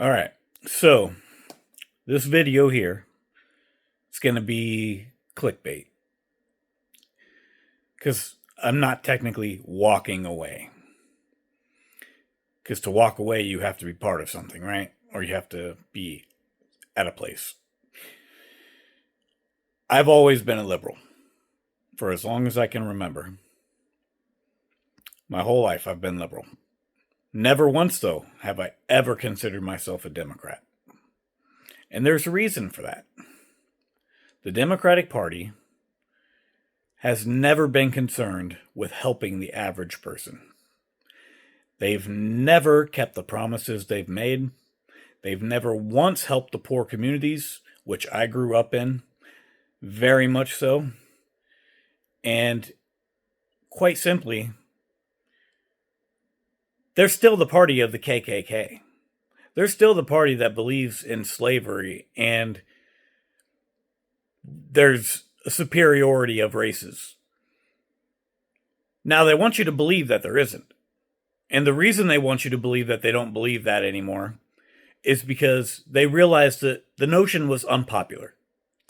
All right. So this video here is going to be clickbait because I'm not technically walking away. Because to walk away, you have to be part of something, right? Or you have to be at a place. I've always been a liberal for as long as I can remember. My whole life I've been liberal. Never once, though, have I ever considered myself a Democrat. And there's a reason for that. The Democratic Party has never been concerned with helping the average person. They've never kept the promises they've made. They've never once helped the poor communities, which I grew up in, very much so. And quite simply, they're still the party of the KKK. They're still the party that believes in slavery and there's a superiority of races. Now, they want you to believe that there isn't. And the reason they want you to believe that they don't believe that anymore is because they realized that the notion was unpopular.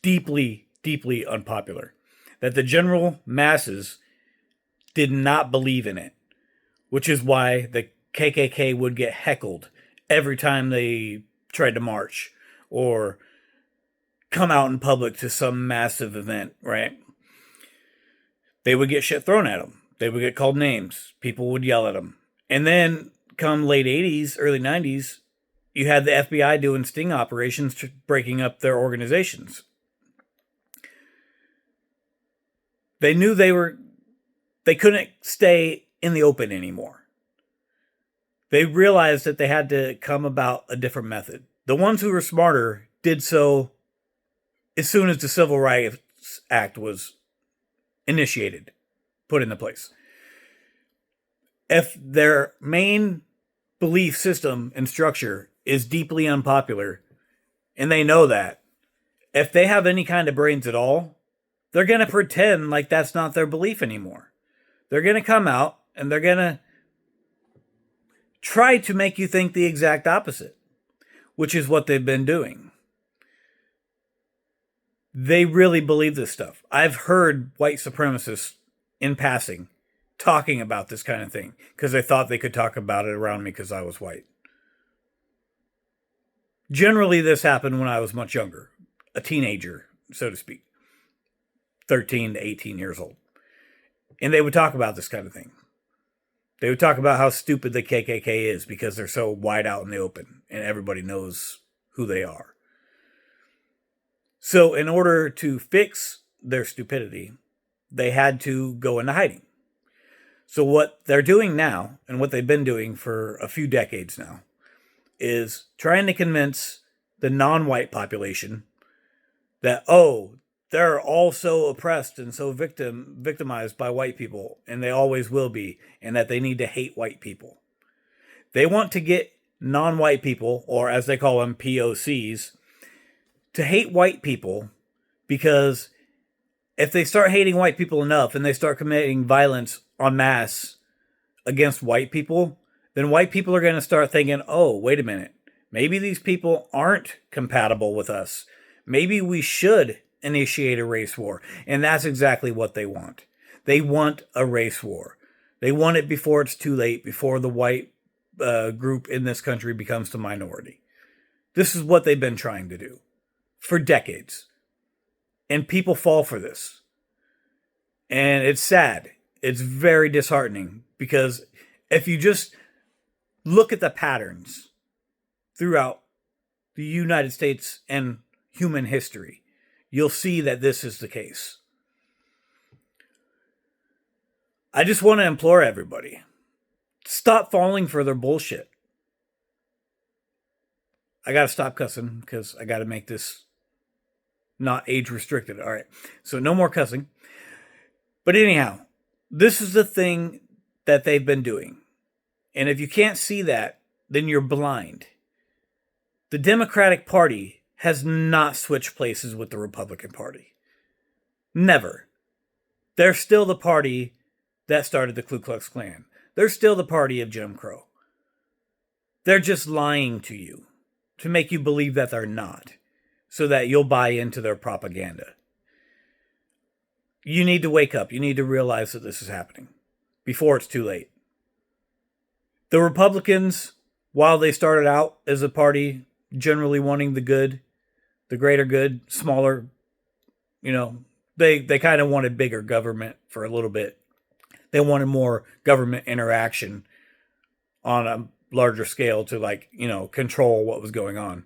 Deeply, deeply unpopular. That the general masses did not believe in it. Which is why the KKK would get heckled every time they tried to march or come out in public to some massive event, right? They would get shit thrown at them. They would get called names. People would yell at them. And then come late 80s, early 90s, you had the FBI doing sting operations, breaking up their organizations. They knew they couldn't stay in the open anymore. They realized that they had to come about a different method. The ones who were smarter did so as soon as the Civil Rights Act was initiated, put into place. If their main belief system and structure is deeply unpopular, and they know that, if they have any kind of brains at all, they're going to pretend like that's not their belief anymore. They're going to come out and they're going to try to make you think the exact opposite, which is what they've been doing. They really believe this stuff. I've heard white supremacists in passing talking about this kind of thing because they thought they could talk about it around me because I was white. Generally, this happened when I was much younger, a teenager, so to speak, 13 to 18 years old. And they would talk about this kind of thing. They would talk about how stupid the KKK is because they're so wide out in the open and everybody knows who they are. So in order to fix their stupidity, they had to go into hiding. So what they're doing now, and what they've been doing for a few decades now, is trying to convince the non-white population that, oh, they're all so oppressed and so victimized by white people, and they always will be, and that they need to hate white people. They want to get non-white people, or as they call them, POCs, to hate white people because if they start hating white people enough and they start committing violence en masse against white people, then white people are going to start thinking, oh, wait a minute, maybe these people aren't compatible with us. Maybe we should initiate a race war. And that's exactly what they want. They want a race war. They want it before it's too late, before the white group in this country becomes the minority. This is what they've been trying to do for decades. And people fall for this. And it's sad. It's very disheartening because if you just look at the patterns throughout the United States and human history, you'll see that this is the case. I just want to implore everybody, stop falling for their bullshit. I got to stop cussing because I got to make this not age restricted. All right. So no more cussing. But anyhow, this is the thing that they've been doing. And if you can't see that, then you're blind. The Democratic Party has not switched places with the Republican Party. Never. They're still the party that started the Ku Klux Klan. They're still the party of Jim Crow. They're just lying to you. to make you believe that they're not, so that you'll buy into their propaganda. You need to wake up. You need to realize that this is happening before it's too late. The Republicans, while they started out as a party generally wanting the good, the greater good, smaller, they kind of wanted bigger government for a little bit. They wanted more government interaction on a larger scale to control what was going on.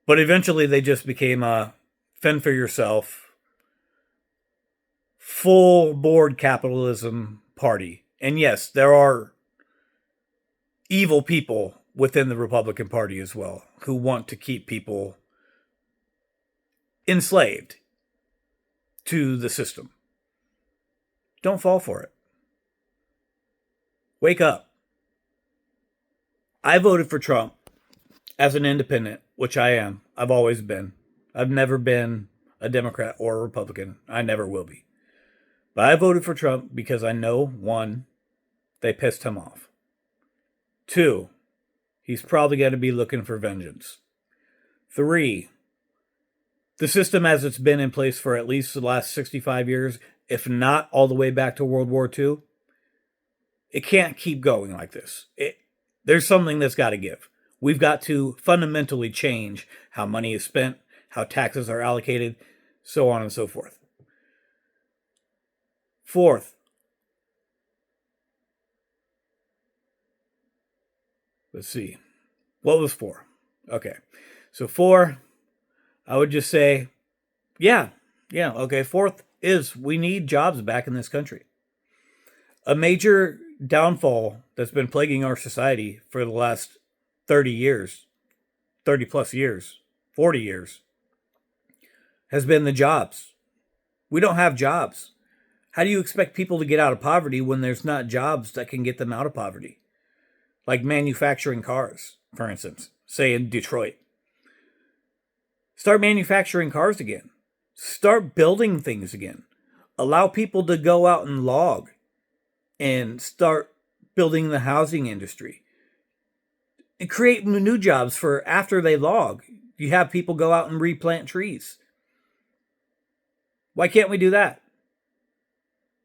But eventually they just became a fend for yourself, full board capitalism party. And yes, there are evil people within the Republican Party as well who want to keep people enslaved to the system. Don't fall for it. Wake up. I voted for Trump as an independent, which I am. I've always been. I've never been a Democrat or a Republican. I never will be. But I voted for Trump because I know, 1, they pissed him off. 2, he's probably going to be looking for vengeance. 3, the system as it's been in place for at least the last 65 years, if not all the way back to World War II, it can't keep going like this. There's something that's got to give. We've got to fundamentally change how money is spent, how taxes are allocated, so on and so forth. 4th, let's see. What was 4? Okay. So 4, I would just say, yeah, okay. 4th is we need jobs back in this country. A major downfall that's been plaguing our society for the last 30 years, 30 plus years, 40 years, has been the jobs. We don't have jobs. How do you expect people to get out of poverty when there's not jobs that can get them out of poverty? Like manufacturing cars, for instance, say in Detroit. Start manufacturing cars again. Start building things again. Allow people to go out and log and start building the housing industry. And create new jobs for after they log. You have people go out and replant trees. Why can't we do that?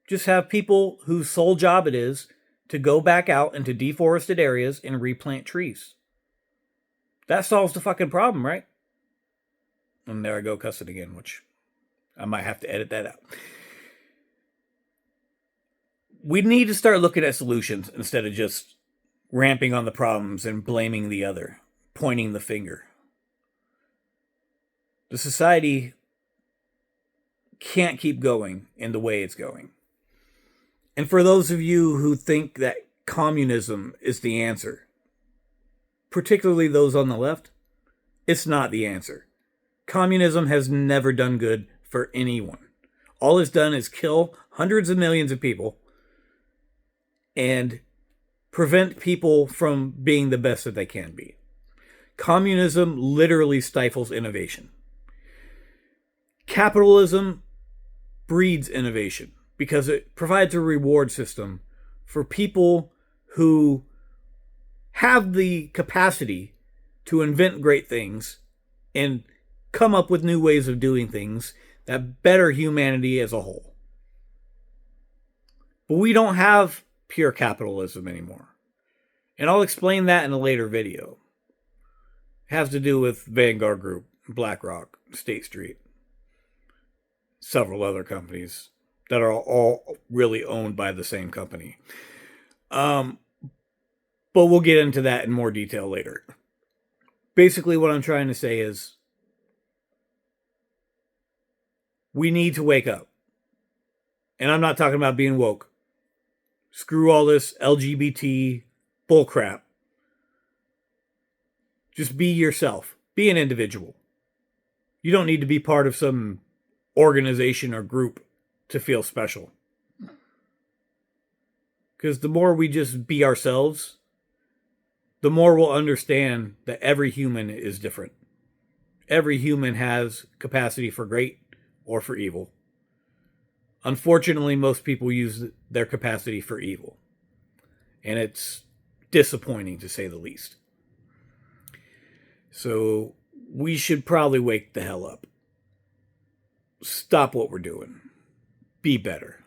Just have people whose sole job it is to go back out into deforested areas and replant trees. That solves the fucking problem, right? And there I go cussing again, which I might have to edit that out. We need to start looking at solutions instead of just ramping on the problems and blaming the other, pointing the finger. The society can't keep going in the way it's going. And for those of you who think that communism is the answer, particularly those on the left, it's not the answer. Communism has never done good for anyone. All it's done is kill hundreds of millions of people and prevent people from being the best that they can be. Communism literally stifles innovation. Capitalism breeds innovation because it provides a reward system for people who have the capacity to invent great things and come up with new ways of doing things that better humanity as a whole. But we don't have pure capitalism anymore. And I'll explain that in a later video. It has to do with Vanguard Group, BlackRock, State Street, several other companies that are all really owned by the same company. But we'll get into that in more detail later. Basically, what I'm trying to say is we need to wake up. And I'm not talking about being woke. Screw all this LGBT bullcrap. Just be yourself. Be an individual. You don't need to be part of some organization or group to feel special. Because the more we just be ourselves, the more we'll understand that every human is different. Every human has capacity for great or for evil. Unfortunately, most people use their capacity for evil. And it's disappointing, to say the least. So we should probably wake the hell up. Stop what we're doing. Be better.